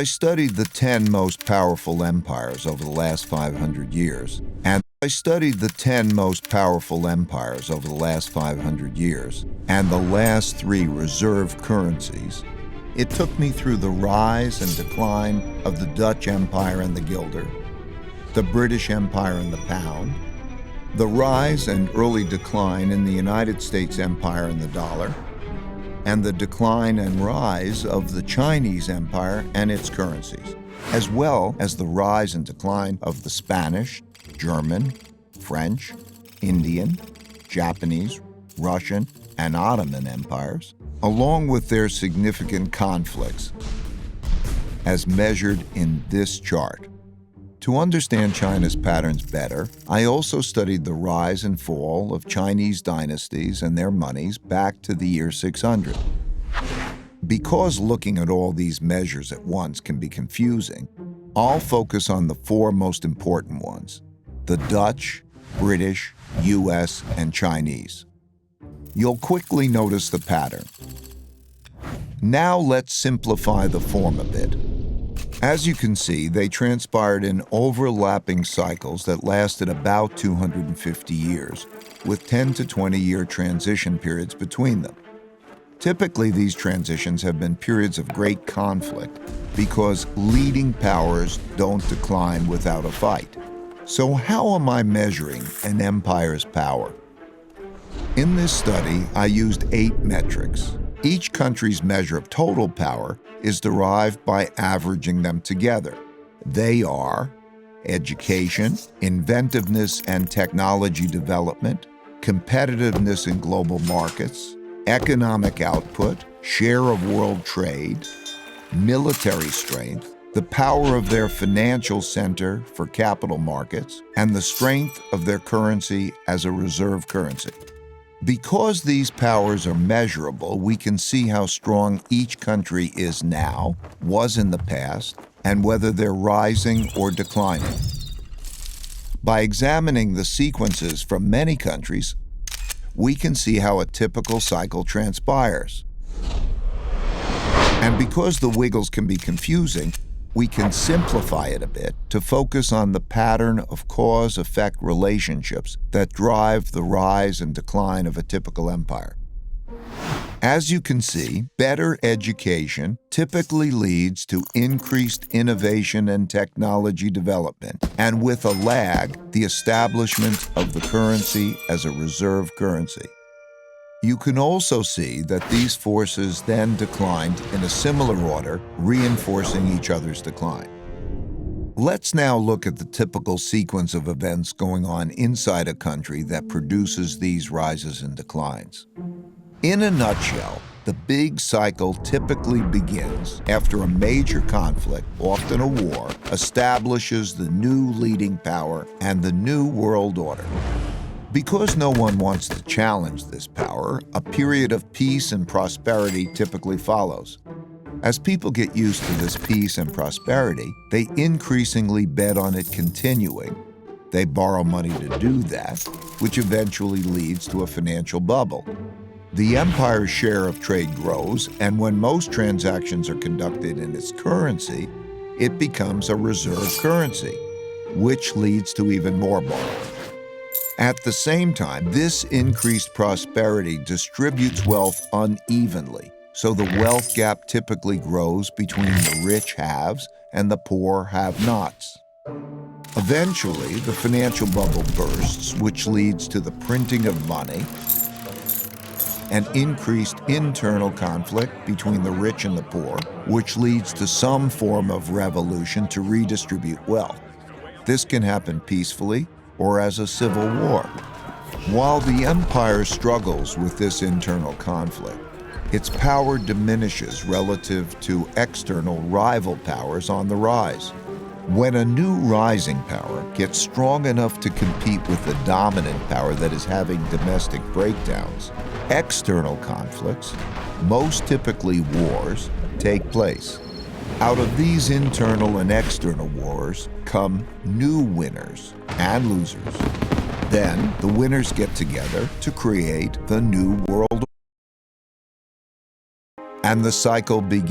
I studied the 10 most powerful empires over the last 500 years, and the last 3 reserve currencies, it took me through the rise and decline of the Dutch Empire and the guilder, the British Empire and the pound, the rise and early decline in the United States Empire and the dollar, and the decline and rise of the Chinese Empire and its currencies, as well as the rise and decline of the Spanish, German, French, Indian, Japanese, Russian, and Ottoman empires, along with their significant conflicts, as measured in this chart. To understand China's patterns better, I also studied the rise and fall of Chinese dynasties and their monies back to the year 600. Because looking at all these measures at once can be confusing, I'll focus on the 4 most important ones: the Dutch, British, US, and Chinese. You'll quickly notice the pattern. Now let's simplify the form a bit. As you can see, they transpired in overlapping cycles that lasted about 250 years, with 10 to 20-year transition periods between them. Typically, these transitions have been periods of great conflict because leading powers don't decline without a fight. So how am I measuring an empire's power? In this study, I used 8 metrics. Each country's measure of total power is derived by averaging them together. They are education, inventiveness and technology development, competitiveness in global markets, economic output, share of world trade, military strength, the power of their financial center for capital markets, and the strength of their currency as a reserve currency. Because these powers are measurable, we can see how strong each country is now, was in the past, and whether they're rising or declining. By examining the sequences from many countries, we can see how a typical cycle transpires. And because the wiggles can be confusing, we can simplify it a bit to focus on the pattern of cause-effect relationships that drive the rise and decline of a typical empire. As you can see, better education typically leads to increased innovation and technology development, and with a lag, the establishment of the currency as a reserve currency. You can also see that these forces then declined in a similar order, reinforcing each other's decline. Let's now look at the typical sequence of events going on inside a country that produces these rises and declines. In a nutshell, the big cycle typically begins after a major conflict, often a war, establishes the new leading power and the new world order. Because no one wants to challenge this power, a period of peace and prosperity typically follows. As people get used to this peace and prosperity, they increasingly bet on it continuing. They borrow money to do that, which eventually leads to a financial bubble. The empire's share of trade grows, and when most transactions are conducted in its currency, it becomes a reserve currency, which leads to even more borrowing. At the same time, this increased prosperity distributes wealth unevenly, so the wealth gap typically grows between the rich haves and the poor have-nots. Eventually, the financial bubble bursts, which leads to the printing of money and increased internal conflict between the rich and the poor, which leads to some form of revolution to redistribute wealth. This can happen peacefully or as a civil war. While the empire struggles with this internal conflict, its power diminishes relative to external rival powers on the rise. When a new rising power gets strong enough to compete with the dominant power that is having domestic breakdowns, external conflicts, most typically wars, take place. Out of these internal and external wars come new winners and losers. Then the winners get together to create the new world order, and the cycle begins.